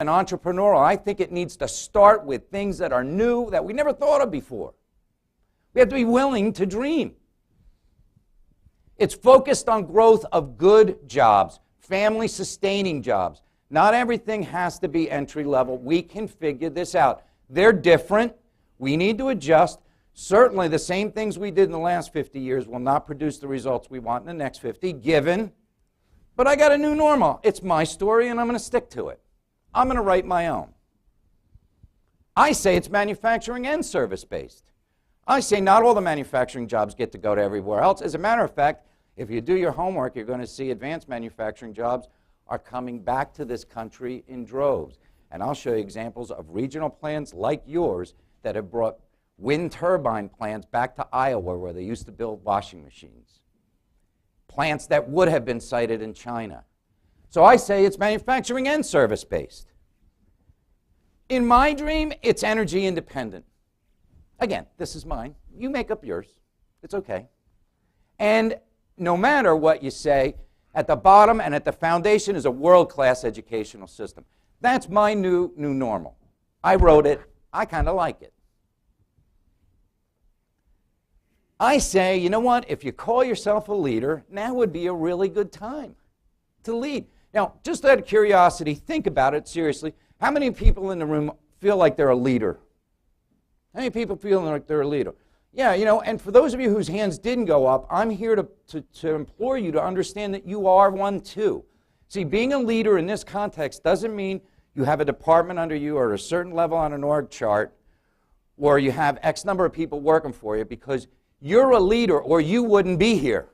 and entrepreneurial. I think it needs to start with things that are new, that we never thought of before. We have to be willing to dream. It's focused on growth of good jobs, family-sustaining jobs. Not everything has to be entry level. We can figure this out. They're different. We need to adjust. Certainly the same things we did in the last 50 years will not produce the results we want in the next 50, given. But I got a new normal. It's my story, and I'm going to stick to it. I'm going to write my own. I say it's manufacturing and service-based. I say not all the manufacturing jobs get to go to everywhere else. As a matter of fact, if you do your homework, you're going to see advanced manufacturing jobs are coming back to this country in droves. And I'll show you examples of regional plants like yours that have brought wind turbine plants back to Iowa where they used to build washing machines. Plants that would have been sited in China. So I say it's manufacturing and service-based. In my dream, it's energy independent. Again, this is mine. You make up yours. It's okay. And no matter what you say, at the bottom and at the foundation is a world-class educational system. That's my new normal. I wrote it. I kind of like it. I say, you know what? If you call yourself a leader, now would be a really good time to lead. Now, just out of curiosity, think about it seriously. How many people in the room feel like they're a leader? How many people feel like they're a leader? Yeah, you know, and for those of you whose hands didn't go up, I'm here to implore you to understand that you are one too. See, being a leader in this context doesn't mean you have a department under you or a certain level on an org chart or you have X number of people working for you, because you're a leader or you wouldn't be here.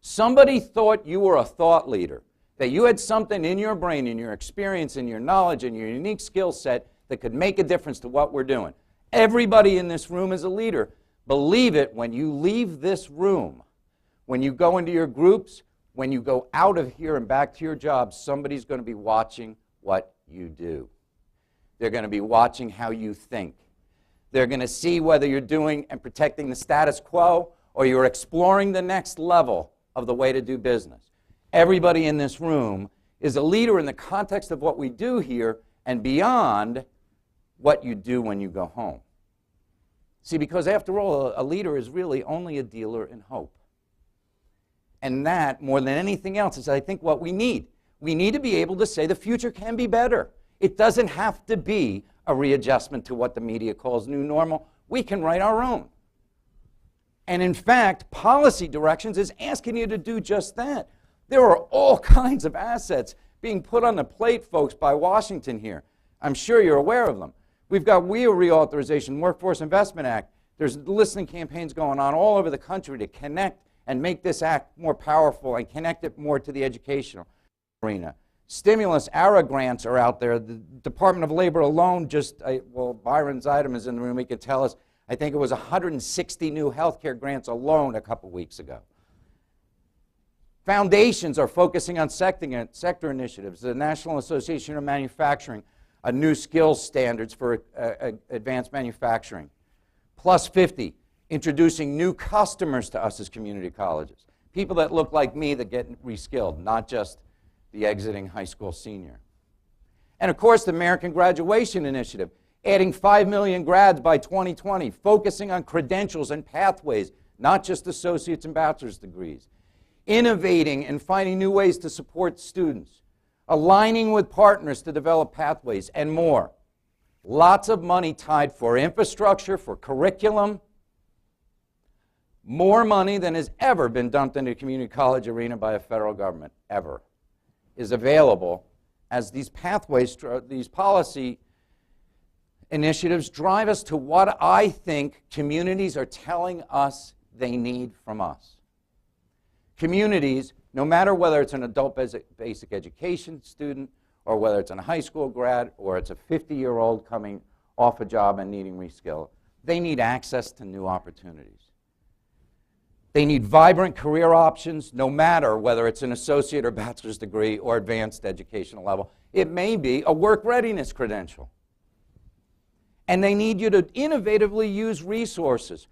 Somebody thought you were a thought leader, that you had something in your brain, in your experience, in your knowledge, in your unique skill set that could make a difference to what we're doing. Everybody in this room is a leader. Believe it when you leave this room, when you go into your groups, when you go out of here and back to your jobs, somebody's going to be watching what you do. They're going to be watching how you think. They're going to see whether you're doing and protecting the status quo or you're exploring the next level of the way to do business. Everybody in this room is a leader in the context of what we do here and beyond what you do when you go home. See, because after all, a leader is really only a dealer in hope. And that, more than anything else, is I think what we need. We need to be able to say the future can be better. It doesn't have to be a readjustment to what the media calls new normal. We can write our own. And in fact, policy directions is asking you to do just that. There are all kinds of assets being put on the plate, folks, by Washington here. I'm sure you're aware of them. We've got WIA reauthorization, Workforce Investment Act. There's listening campaigns going on all over the country to connect and make this act more powerful and connect it more to the educational arena. Stimulus, ARA grants are out there. The Department of Labor alone just, well, Byron Zeidem is in the room. He could tell us, I think it was 160 new healthcare grants alone a couple weeks ago. Foundations are focusing on sector initiatives. The National Association of Manufacturing, new skills standards for advanced manufacturing. Plus 50, introducing new customers to us as community colleges. People that look like me that get reskilled, not just the exiting high school senior. And of course, the American Graduation Initiative, adding 5 million grads by 2020, focusing on credentials and pathways, not just associate's and bachelor's degrees. Innovating and finding new ways to support students. Aligning with partners to develop pathways, and more. Lots of money tied for infrastructure, for curriculum. More money than has ever been dumped into the community college arena by a federal government, ever, is available as these pathways, these policy initiatives drive us to what I think communities are telling us they need from us. Communities, no matter whether it's an adult basic education student or whether it's a high school grad or it's a 50-year-old coming off a job and needing reskill, they need access to new opportunities. They need vibrant career options, no matter whether it's an associate or bachelor's degree or advanced educational level. It may be a work readiness credential. And they need you to innovatively use resources.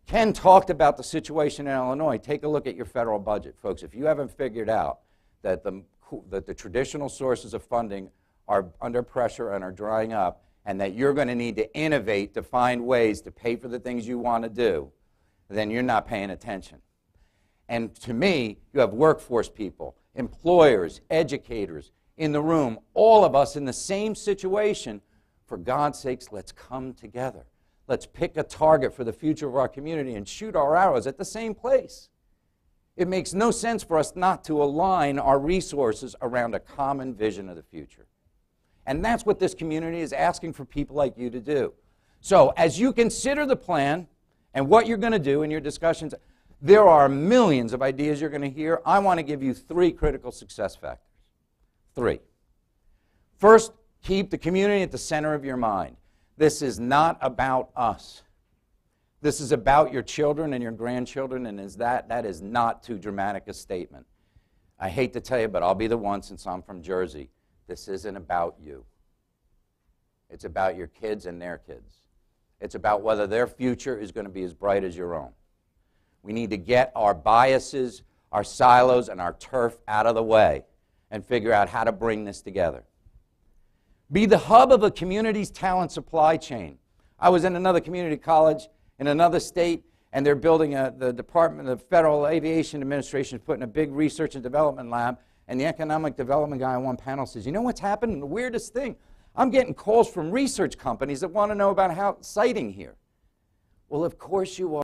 Ken talked about the situation in Illinois. Take a look at your federal budget, folks. If you haven't figured out that the traditional sources of funding are under pressure and are drying up, and that you're going to need to innovate to find ways to pay for the things you want to do, then you're not paying attention. And to me, you have workforce people, employers, educators in the room, all of us in the same situation. For God's sakes, let's come together. Let's pick a target for the future of our community and shoot our arrows at the same place. It makes no sense for us not to align our resources around a common vision of the future. And that's what this community is asking for people like you to do. So as you consider the plan and what you're going to do in your discussions, there are millions of ideas you're going to hear. I want to give you 3 critical success factors. 3. First, keep the community at the center of your mind. This is not about us. This is about your children and your grandchildren, and that is not too dramatic a statement. I hate to tell you, but I'll be the one since I'm from Jersey. This isn't about you. It's about your kids and their kids. It's about whether their future is going to be as bright as your own. We need to get our biases, our silos, and our turf out of the way and figure out how to bring this together. Be the hub of a community's talent supply chain. I was in another community college in another state, and they're building the Department of Federal Aviation Administration is putting a big research and development lab, and the economic development guy on one panel says, you know what's happened? The weirdest thing, I'm getting calls from research companies that want to know about how siting here. Well, of course you are.